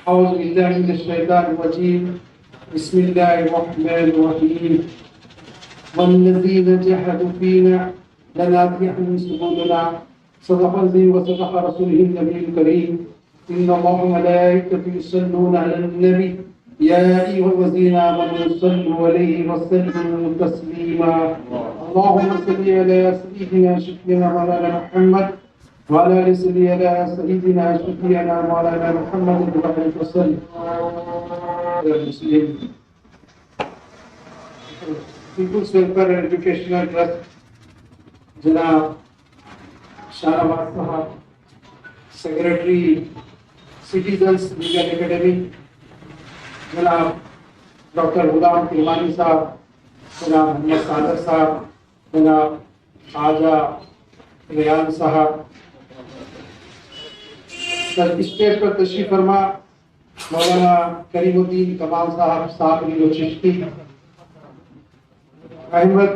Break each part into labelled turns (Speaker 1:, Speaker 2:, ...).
Speaker 1: أعوذ بالله من الشيطان الرجيم. بسم الله الرحمن الرحيم. والذين جاهدوا فينا لنهدينهم سبلنا صدق الله وصدق رسوله النبي الكريم. إن الله وملائكته يصلون على النبي يا أيها الذين آمنوا صلوا عليه وسلموا تسليما. اللهم صل على سيدنا شفيعنا مولانا محمد وعلى آل سيدنا شفيعنا مولانا محمد وسلم. پیپلز ویلفیئر ایجوکیشنل ٹرسٹ جناب شاہنواز صاحب، سیکرٹری سٹیزنز لیگل اکیڈمی جناب ڈاکٹر غلام کرمانی صاحب، جناب محمد صادق صاحب، جناب خواجہ ریان صاحب، اسٹیج پر تشریف فرما مولانا کریم الدین کمال صاحب صاحب چشتی، احمد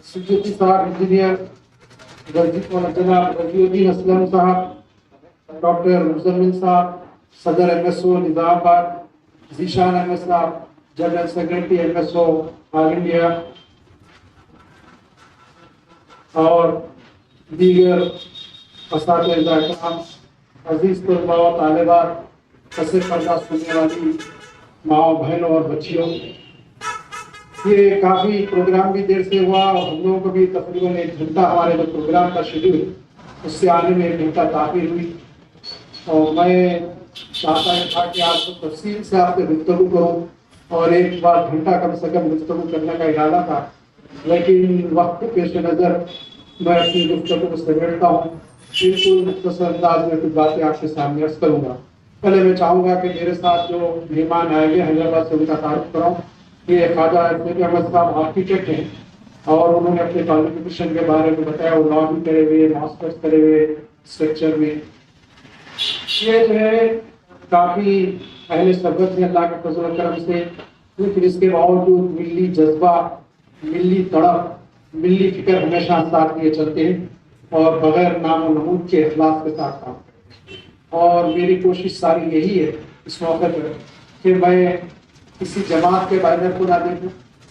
Speaker 1: سجدی صاحب انجینئر، جناب رضی الدین اسلم صاحب، ڈاکٹر مزمل صاحب صدر ایم ایس او نظام آباد، ذیشان احمد صاحب general secretary M S O all India, اور دیگر اساتذہ اکرام، عزیز طلباء و طالبات، پسِ پردہ سننے والی ماؤں بہنوں اور بچیوں، یہ کافی پروگرام بھی دیر سے ہوا اور ہم لوگوں کو بھی تقریباً 1 گھنٹہ ہمارے جو پروگرام کا شیڈول اس سے آنے میں 1 گھنٹہ تاخیر ہوئی، اور میں چاہتا تھا کہ آپ کو تفصیل سے آپ سے گفتگو کروں اور 1 بار گھنٹہ کم سے کم گفتگو کرنے کا ارادہ تھا، لیکن وقت کے پیش نظر میں اپنی گفتگو کو سمیٹتا ہوں. بالکل مختصر انداز میں کچھ باتیں آپ کے سامنے عرض کروں گا. پہلے میں چاہوں گا کہ میرے ساتھ جو مہمان آئے ہوئے حیدرآباد سے ان کا تعارف کراؤں. یہ خواجہ احمد صاحب آرکیٹیکٹ ہیں اور انہوں نے اپنے کوالیفیکیشن کے بارے میں بتایا، وہ لا بھی کرے ہوئے، ماسٹرز کرے ہوئے اسٹرکچر میں. یہ جو ہے کافی اہل سبقت ہیں اللہ کے فضل و کرم سے، لیکن اس کے باوجود ملی جذبہ، ملی تڑپ، ملی فکر ہمیشہ ساتھ لیے چلتے ہیں اور بغیر نام و نمود کے اخلاص کے ساتھ کام کرتے ہیں. اور میری کوشش ساری یہی ہے اس موقع پر کہ میں کسی جماعت کے بینر کو نہ دیکھوں،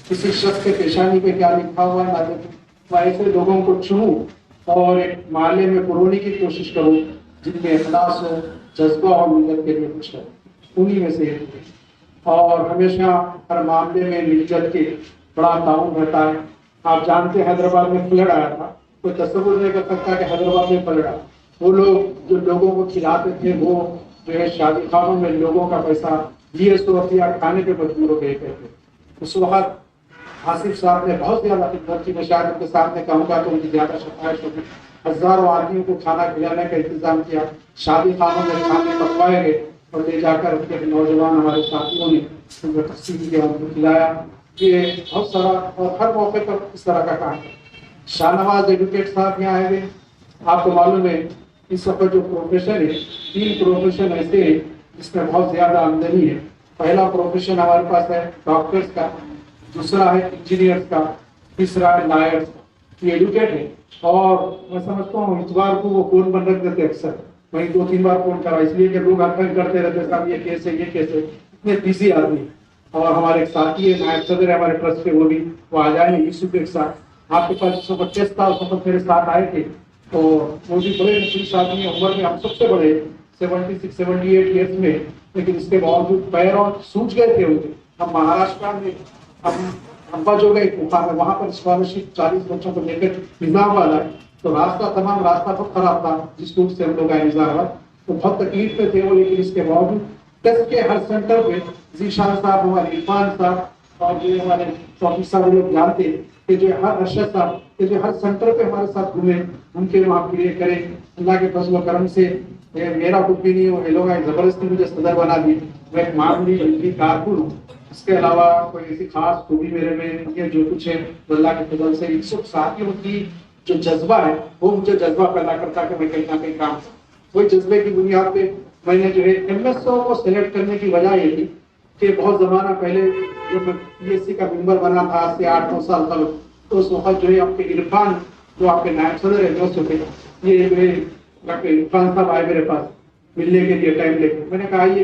Speaker 1: کسی شخص کے پیشانی پہ کیا لکھا ہوا نہ دیکھوں، میں ایسے لوگوں کو چنوں اور ایک محلے میں پرونے کی کوشش کروں جن میں اخلاص ہو، جذبہ اور ملت کے لیے کچھ ہو. انہی میں سے ایک ہے اور ہمیشہ ہر معاملے میں مل جل کے بڑا تعاون رہتا ہے. آپ جانتے ہیں حیدرآباد میں فلڈ آیا تھا، کوئی تصور نہیں کر سکتا کہ حیدرآباد میں فلڈ آیا. وہ لوگ جو لوگوں کو کھلاتے تھے وہ جو ہے شادی خانوں میں لوگوں کا پیسہ لیے روپیہ کھانے پہ مجبور ہو گئے تھے. اس وقت آصف صاحب نے بہت زیادہ خدمت کی. میں شاید ان کے سامنے کہوں گا تو ان کی زیادہ شفایت ہوگی. ہزاروں آدمیوں کو کھانا کھلانے کا انتظام کیا، شادی خانوں میں کھانے پکوائے گئے اور لے جا کر ان کے نوجوان ہمارے ساتھیوں نے ان کو تقسیم کیا، ان کو کھلایا. یہ بہت سارا اور ہر موقع پر اس طرح کا کام ہے. شاہنواز ایڈوکیٹ صاحب یہاں آئے ہوئے. آپ کو معلوم ہے اس وقت جو پروفیشن ہے، 3 پروفیشن ایسے ہیں جس میں بہت زیادہ آمدنی ہے. پہلا پروفیشن ہمارے پاس ہے ڈاکٹرز کا، دوسرا ہے انجینئرز کا، تیسرا ہے لائرز کا. یہ ایڈوکیٹ ہے اور میں سمجھتا ہوں اتوار کو وہ فون بند رکھ دیتے اکثر. وہیں 2-3 بار فون کرا، اس لیے کہ لوگ اپیل کرتے رہتے صاحب یہ کیس ہے، یہ کیس ہے. اتنے بزی آدمی. اور ہمارے ایک ساتھی ہے، نائب صدر ہے ہمارے ٹرسٹ کے، وہ بھی وہ آ جائیں گے یوسف کے ساتھ. آپ کے پاس جس وقت ٹیسٹ تھا اس وقت میرے ساتھ آئے تھے، تو وہ بھی بڑے نفیس آدمی ہیں، عمر میں ہم سب سے بڑے 76-78 ایئرس میں، لیکن اس کے باوجود پیر اور سوج گئے تھے. ہم مہاراشٹر میں ہم ابا جو گئے وہاں پر اسکالرشپ 40 بچوں کو لے کر نظام والا ہے، تو راستہ بہت خراب تھا جس روٹ سے ہم لوگ آئے نظام والا، تو بہت تکلیف میں تھے وہ. لیکن اس کے باوجود ٹیسٹ کے ہر سینٹر پہ ذیشان صاحب، ہمارے عرفان صاحب اور جو ہمارے چوکی صاحب لوگ جانتے کہ جو ہر ارشد صاحب کہ جو ہر سینٹر پہ ہمارے ساتھ گھومے، ان کے وہاں کلیئر کرے. اللہ کے فضل و کرم سے میرا کچھ بھی نہیں ہو، یہ لوگ زبردستی مجھے صدر بنا دی. میں ایک معمولی کارکن ہوں، اس کے علاوہ کوئی ایسی خاص خوبی میرے میں یہ جو کچھ ہے اللہ کے فضل سے ان سب ساتھیوں کی جو جذبہ ہے وہ مجھے جذبہ پیدا کرتا کہ میں کہیں نہ کہیں کام کروں. وہی جذبے کی بنیاد پہ میں نے جو ہے ایم ایس او کو سلیکٹ کرنے کی وجہ یہ تھی کہ بہت زمانہ پہلے جب میں پی ایس سی کا ممبر بنا تھا آج سے 8-9 سال قبل، تو اس وقت جو ہے آپ کے عرفان جو آپ کے نائب صدر ہے دوست ہوتے، یہ ڈاکٹر عرفان صاحب آئے میرے پاس ملنے کے لیے ٹائم لے کے. میں نے کہا یہ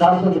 Speaker 1: 400,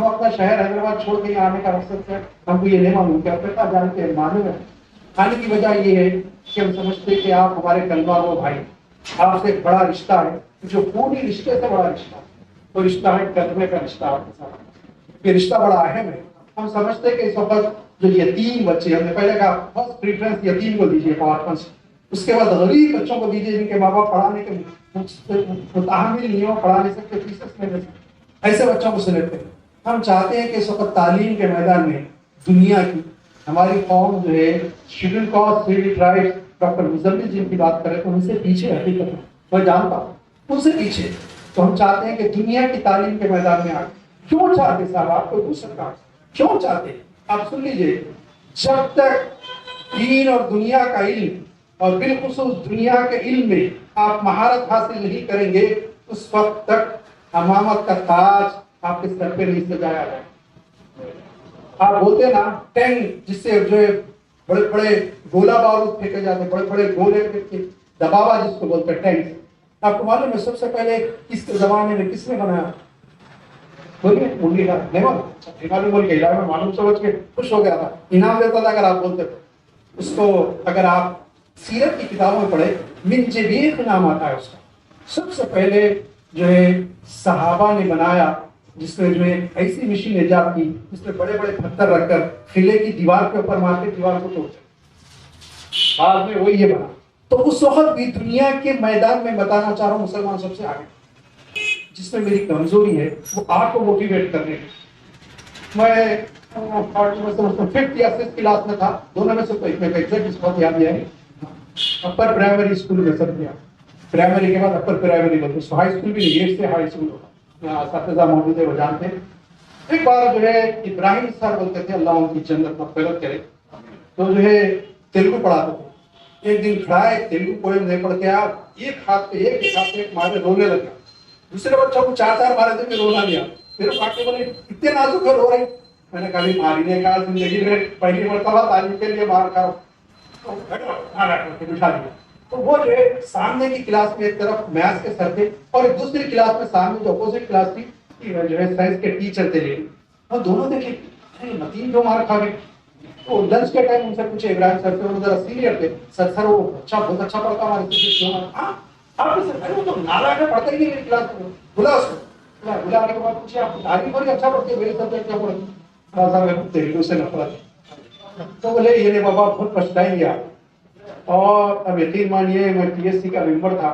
Speaker 1: ہم اپنا شہر حیدرآباد چھوڑ کے آنے کا مقصد کیا؟ ہم کو یہ نہیں معلوم کیا پتا جانتے ہیں معلوم ہے آنے کی وجہ یہ ہے کہ ہم سمجھتے کہ آپ ہمارے کلمہ وہ بھائی، آپ سے ایک بڑا رشتہ ہے جو پوری رشتے سے بڑا رشتہ ہے، وہ رشتہ ہے کلمے کا رشتہ آپ کے ساتھ، یہ رشتہ بڑا اہم ہے۔ ہم سمجھتے کہ اس وقت جو یتیم بچے، ہم نے پہلے کہا فرسٹ پریفرنس یتیم کو دیجیے پاورپنس، اس کے بعد غریب بچوں کو دیجیے جن کے ماں باپ پڑھانے کے متحمل نہیں ہو، پڑھا نہیں سکتے، فیسس نہیں دے سکتے، ایسے بچوں کو سلیکٹ کریں۔ ہم چاہتے ہیں کہ اس وقت تعلیم کے میدان میں دنیا کی ہماری قوم جو ہے schedule cost schedule tribes, doctor Muzammil جن کی بات کریں تو ان سے پیچھے حقیقت میں جانتا ہوں ان سے پیچھے، تو ہم چاہتے ہیں کہ دنیا کی تعلیم کے میدان میں آئے۔ کیوں چاہتے صاحب؟ آپ کو پوچھ سکتا ہوں کیوں چاہتے؟ آپ سن لیجیے، جب تک دین اور دنیا کا علم اور بالخصوص دنیا کے علم میں آپ مہارت حاصل نہیں کریں گے اس وقت تک امامت کا تاج آپ کے سر پہ نہیں سجایا جائے۔ آپ بولتے ہیں نا ٹینک، جس سے جو ہے بڑے بڑے گولہ بارود پھینکے جاتے، بڑے بڑے گولے پھینک کے دباوا جس کو بولتے ہیں ٹینک، آپ کو معلوم ہے سب سے پہلے کس کے زمانے میں کس نے بنایا؟ بولیے انڈی کا نہیں معلوم، بول کے میں معلوم سمجھ کے خوش ہو گیا تھا، انعام دیتا تھا اگر آپ بولتے اس کو۔ اگر آپ سیرت کی کتابوں میں پڑھے من جبیق نام آتا ہے اس کا، سب سے پہلے جو ہے صحابہ نے بنایا، جس میں جو ہے ایسی مشین ایجاد کی جس میں بڑے بڑے پتھر رکھ کر قلعے کی دیوار کے اوپر مار کے دیوار کو توڑتے، بعد میں وہ یہ بنا۔ تو اس وقت بھی دنیا کے میدان میں بتانا چاہ رہا ہوں مسلمان سب سے آگے، جس میں میری کمزوری ہے وہ آپ کو موٹیویٹ کرنے کی۔ میں ففتھ یا سکس کلاس میں تھا، دونوں میں سے ایگزیکٹ اس وقت یاد ہے، اپر پرائمری اسکول میں سب کیا، پرائمری کے بعد اپر پرائمری بولتے، اس کو ہائی اسکول بھی نہیں، 8 سے ہائی اسکول ہوگا، اساتذہ موجود ہے وہ جانتے ہیں۔ ایک بار جو ہے ابراہیم سر بولتے تھے اللہ ان کی جنت مغفرت کرے، تو جو ہے تیلگو پڑھاتے تھے۔ ایک دن کھڑا ہے تیلگو پوئم نہیں پڑھ کے آیا، ایک ہاتھ پہ مارے رونے لگا، دوسرے بچوں کو 4 مارے تھے، پھر رونا لیا، پھر کاٹے بولے اتنے نازک ہے رو رہے۔ میں نے کبھی مارنے کا زندگی میں پہلی مرتبہ تعلیم کے لیے مار کھاؤ، بٹھا دیا۔ تو وہ جو ہے سامنے کی کلاس میں ایک طرف میتھس کے سر تھے اور ایک دوسری کلاس میں سامنے جو اپوزٹ کلاس تھی جو ہے سائنس کے ٹیچر تھے، لیکن اور دونوں دیکھے متین جو مار کھا گئے۔ تو لنچ کے ٹائم ان سے پوچھے ابراہیم سر سے، وہ ذرا سینئر تھے، سر وہ بہت اچھا پڑھتا ہمارے، آپ وہ تو نالا کا پڑھتا ہی نہیں میری کلاس میں، بلا اس کو، بلانے کے بعد پوچھے آپ تعلیم بڑی اچھا پڑھتے میرے سبجیکٹ کیا پڑھتے؟ تیلگو سے نفرت۔ تو بولے یہ بابا بہت پچھتائیں گے آپ، اور اب یقین مانیے میں پی ایس سی کا ممبر تھا،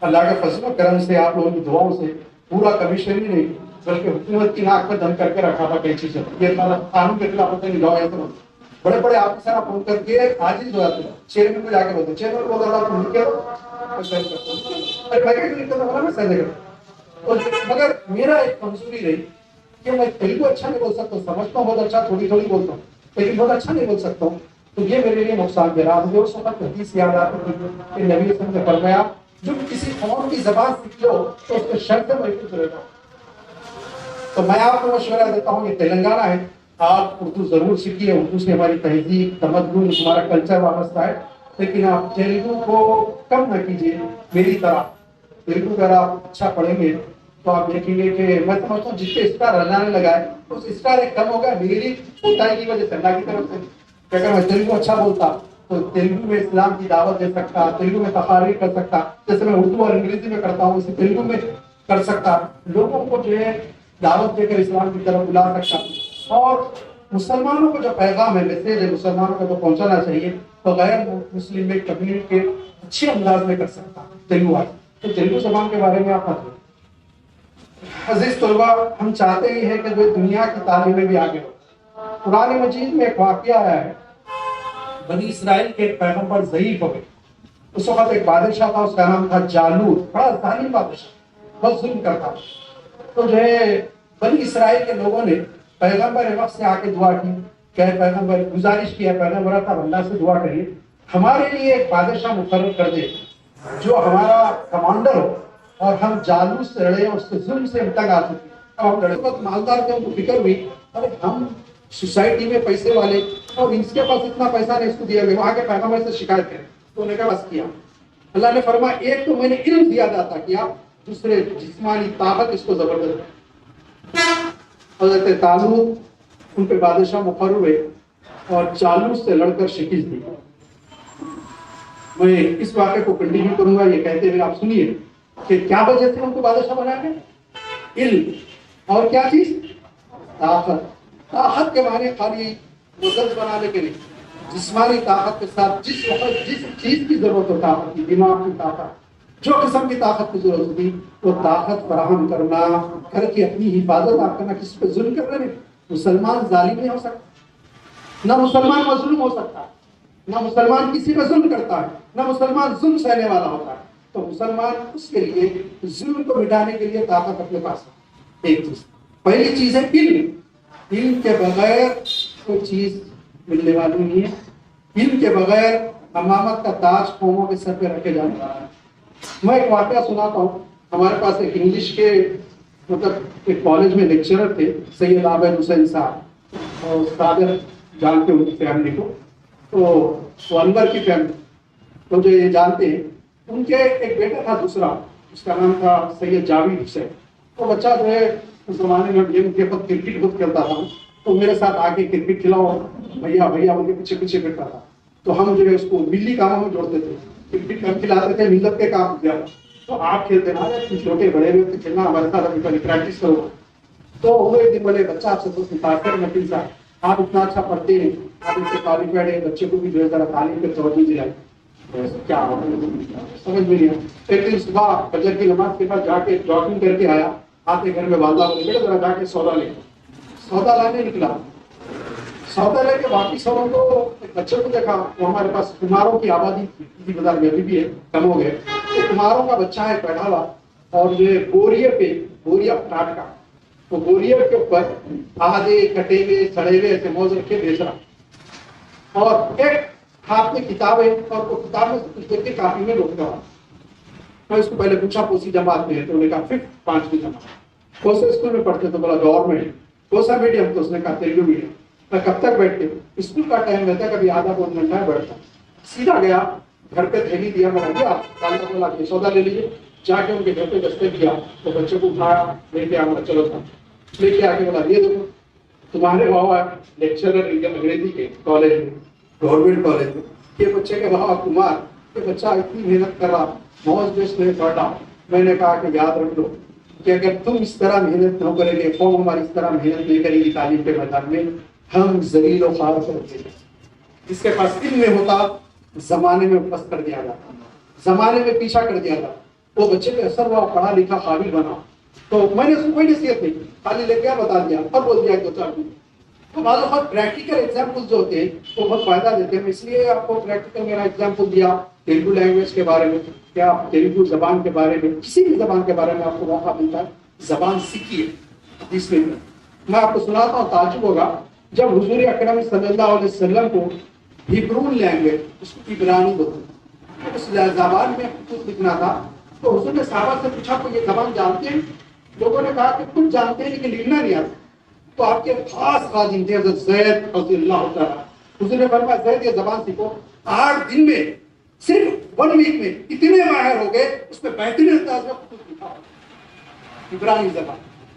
Speaker 1: اللہ کے فضل و کرم سے آپ لوگوں کی دعاؤں سے پورا کمیشن ہی نہیں بلکہ حکومت کی ناک میں دم کر کے رکھا تھا کئی چیزیں، یہ قانون کے خلاف ہوتے نہیں، ایسے بڑے بڑے آفیسر آپ فون کر کے عاجز ہو جاتے ہیں، چیئرمین کو جا کے بولتے، چیئرمین کو بولا آپ لکھ کے مگر میرا ایک کمزوری رہی کہ میں تیلگو اچھا نہیں بول سکتا، سمجھتا ہوں بہت اچھا، تھوڑی تھوڑی بولتا ہوں لیکن بہت اچھا نہیں بول سکتا ہوں، تو یہ میرے لیے نقصان دہ رہا۔ مجھے اس وقت حدیث یاد آتی تھی کہ نبی صلی اللہ علیہ وسلم نے فرمایا جو کسی قوم کی زبان سیکھ لو تو اس کے شرط سے محفوظ رہتا ہوں۔ تو میں آپ کو مشورہ دیتا ہوں، یہ تلنگانہ ہے، آپ اردو ضرور سیکھیے، اردو سے ہماری تہذیب تمدن ہمارا کلچر وابستہ ہے، لیکن آپ تیلگو کو کم نہ کیجیے میری طرح۔ تیلگو اگر آپ اچھا پڑھیں گے تو آپ دیکھیں گے کہ میں سمجھتا ہوں جس کے اسٹار اللہ نے لگائے اس اسٹار ایک کم ہوگا میری کوتاہی کی وجہ سے، اللہ کی طرف سے کہ اگر میں تیلگو اچھا بولتا تو تیلگو میں اسلام کی دعوت دے سکتا، تیلگو میں تقاریر کر سکتا، جیسے میں اردو اور انگریزی میں کرتا ہوں اسے تیلگو میں کر سکتا، لوگوں کو جو ہے دعوت دے کر اسلام کی طرف بلا سکتا، اور مسلمانوں کو جو پیغام ہے میسیج ہے مسلمانوں کو جو پہنچانا چاہیے تو غیر مسلم میں کمیونٹی کے اچھے انداز میں کر سکتا تیلگو آج۔ تو تیلگو زبان کے بارے میں آپ بتائیں۔ عزیز طلباء، ہم چاہتے ہی ہیں کہ جو دنیا کی تعلیم میں بھی آگے ہو۔ قرآن مجید میں ایک واقعہ آیا ہے، بنی اسرائیل کے ایک پیغمبر ضعیف ہو گئے، اس وقت ایک بادشاہ تھا، اس کا نام تھا جالوت، بڑا ظالم بادشاہ، بہت ظلم کرتا۔ تو جو ہے بنی اسرائیل کے لوگوں نے پیغمبر وقت سے آ کے دعا کی کہ پیغمبر گزارش کیا، پیغمبر تھا اللہ سے دعا کریے ہمارے لیے ایک بادشاہ مقرر کر دے جو ہمارا کمانڈر ہو اور ہم جالوت سے لڑے اور اس کے ظلم سے ہم تنگ آ چکے۔ اب ہم لڑے وقت مالدار تھے، ان کو فکر ہوئی ارے ہم سوسائٹی میں پیسے والے اور اس کے پاس اتنا پیسہ نہیں اس کو دیا گیا، وہاں کے پیغمبر سے شکایت کریں، تو انہوں نے کہا بس کیا۔ اللہ نے فرمایا ایک تو میں نے علم زیادہ عطا کیا، دوسرے جسمانی طاقت اس کو زبردست۔ حضرت طالوت ان پہ بادشاہ مقرر ہوئے اور جالوت سے لڑ کر شکست دی. میں اس واقعے کو کنٹینیو کروں گا یہ کہتے ہوئے آپ سنیے کہ کیا وجہ سے ان کو بادشاہ بنایا گیا؟ علم. اور کیا چیز؟ طاقت. طاقت کے معنی خالی مدد بنانے کے لیے جسمانی طاقت کے ساتھ جس وقت جس چیز کی ضرورت ہو، طاقت کی، دماغ کی طاقت، جو قسم کی طاقت کی ضرورت ہوتی وہ طاقت فراہم کرنا، کر کے اپنی حفاظت آپ کرنا. کسی پہ ظلم کر رہے ہیں. مسلمان ظالم نہیں ہو سکتا، نہ مسلمان مظلوم ہو سکتا، نہ مسلمان کسی پہ ظلم کرتا ہے، نہ مسلمان ظلم سہنے والا ہوتا ہے. تو مسلمان اس کے لیے ظلم کو مٹانے کے لیے طاقت اپنے پاس ہے. ایک چیز، پہلی چیز ہے علم. علم کے بغیر کوئی چیز ملنے والی نہیں ہے. علم کے بغیر امامت کا تاج قوموں کے سر پہ رکھے جانے والا ہے. میں ایک واقعہ سناتا ہوں. ہمارے پاس ایک انگلش کے مطلب ایک کالج میں لیکچرر تھے، سید عابد حسین صاحب، اور صادر جانتے ان کی فیملی کو، تو وہ انور کی فیملی تو جو یہ جانتے ہیں. ان کے ایک بیٹا تھا دوسرا، اس کا نام تھا سید جاوید حسین. وہ بچہ جو ہے اس زمانے میں کرکٹ خود کھیلتا تھا، تو میرے ساتھ آ کے کرکٹ کھلاؤ بھیا بھیا ان کے پیچھے پیچھے پھرتا تھا. تو ہم جو ہے اس کو ملی کاموں میں جوڑتے تھے. کرکٹ ہم کھلاتے تھے، ملت کے کام کیا تو آپ کھیلتے نا، چھوٹے بڑے ہوئے کھیلنا ہمارے ساتھ ابھی پہلے پریکٹس کرو. تو وہ ایک دن بولے بچہ آپ سے تو متاثر نفیل صاحب، آپ اتنا اچھا پڑھتے ہیں، آپ اس سے کوالیفائڈ ہیں، بچے کو بھی جو ہے ذرا تعلیم پہ توجہ دلائی. کیا سمجھ میں نہیں آیا. ایک دن صبح فجر کی نماز کے بعد جا کے جاگنگ کر کے آیا. آتے گھر میں والدہ بولے بیٹا ذرا جا کے سودا لے. سودا لانے نکلا. سودا لے کے واپس ہم کو ایک بچے کو دیکھا. وہ ہمارے پاس کماروں کی آبادی تھی بازار میں، ابھی بھی ہے، کم ہو گئے. تو کماروں کا بچہ ہے بیٹھا ہوا، اور یہ بوریے پہ بوریا پٹاٹ کا، تو بوریے کے اوپر آدھے کٹے ہوئے سڑے ہوئے ایسے موز رکھے بیچ رہا. اور ایک ہاتھ میں کتاب ہے، اور وہ کتاب میں کچھ دیکھ کے کاپی میں لکھ رہا. میں اس کو پہلے پوچھا کون سی جماعت میں ہے، تو انہوں نے کہا 5ویں جماعت. کون سے اسکول میں پڑھتے؟ تو بولا گورنمنٹ. کون سا میڈیم؟ تو اس نے کہا تیلگو میڈیم. میں کب تک بیٹھتے؟ اسکول کا ٹائم رہتا ہے، کبھی آدھا پون گھنٹہ ہے بیٹھتا. سیدھا گیا گھر پہ تھیلی دیا، میں گیا کالا بولا کہ سودا لے لیجیے. جا کے ان کے گھر پہ دستک کیا تو بچے کو اٹھایا، لے کے آیا. چلو تھا لے کے آ کے بولا یہ دیکھو تمہارے بابا لیکچرر انگریزی کے کالج میں، گورنمنٹ کالج میں، یہ بچے کے بابا کمار، یہ بچہ اتنی محنت کر رہا، موج بیس میں پڑھ رہا. میں نے کہا کہ یاد رکھ لو کہ اگر تم اس طرح محنت نہ کریں گے، قوم ہماری اس طرح محنت نہیں کرے گی تعلیم کے میدان میں، ہم ذلیل و خوار کر دیں گے. جس کے پاس علم میں ہوتا زمانے میں پس کر دیا جاتا، زمانے میں پیچھا کر دیا جاتا. وہ بچے پہ اثر ہوا، پڑھا لکھا قابل بنا. تو میں نے اس کو کوئی نصیحت نہیں، خالی لے گیا بتا دیا اور بول دیا 2-4 دن. تو بعض اوقات پریکٹیکل ایگزامپل جو ہوتے ہیں وہ بہت فائدہ دیتے ہیں. اس لیے آپ کو پریکٹیکل میرا ایگزامپل دیا تیلگو لینگویج کے بارے میں، کیا تیلگو زبان کے بارے میں، کسی بھی زبان کے بارے میں آپ کو موقع ملتا ہے زبان سیکھیے. اس میں آپ کو سناتا ہوں، تعجب ہوگا. جب حضور اکرم صلی اللہ علیہ وسلم کو ہیبرون لینگویج، اس کو عبرانی بولتے ہیں، اس زبان میں کچھ لکھنا تھا، تو حضور نے صحابہ سے پوچھا کو یہ زبان جانتے ہیں؟ لوگوں نے کہا کہ تم جانتے ہیں لیکن لکھنا نہیں آتا. تو آپ کے خاص خادم تھے حضرت زید رضی اللہ تعالیٰ. حضور نے فرمایا زید یہ زبان سیکھو. 8 دن میں، صرف 1 ویک میں اتنے ماہر ہو گئے، اس میں بہترین انداز میں خود لکھا عبرانی زبان.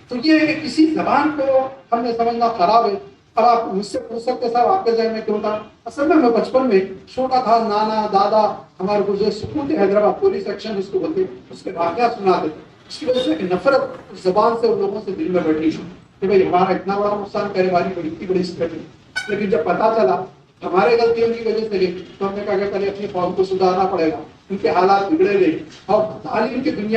Speaker 1: تو یہ ہے کہ کسی زبان کو ہم نے سمجھنا خراب ہے. اب آپ مجھ سے پوچھ سکتے صاحب آپ کے ذہن میں کیوں تھا؟ اصل میں بچپن میں چھوٹا تھا، نانا دادا ہمارے کو جو سکول تھے حیدرآباد پولیس ایکشن اس کو بولتے، اس کے واقعات سناتے تھے. اس کی وجہ سے نفرت اس زبان سے ان لوگوں سے دل میں بیٹھی کہ بھائی ہمارا اتنا بڑا نقصان کرے والی بڑی اتنی بڑی اسٹریٹجی. لیکن جب پتا چلا ہمارے غلطیوں کی وجہ سے تو ہم نے کہا کہ پہلے اپنی قوم کو سدھارنا پڑے گا، ان کے حالات بگڑے گئے اور تعلیم کی دنیا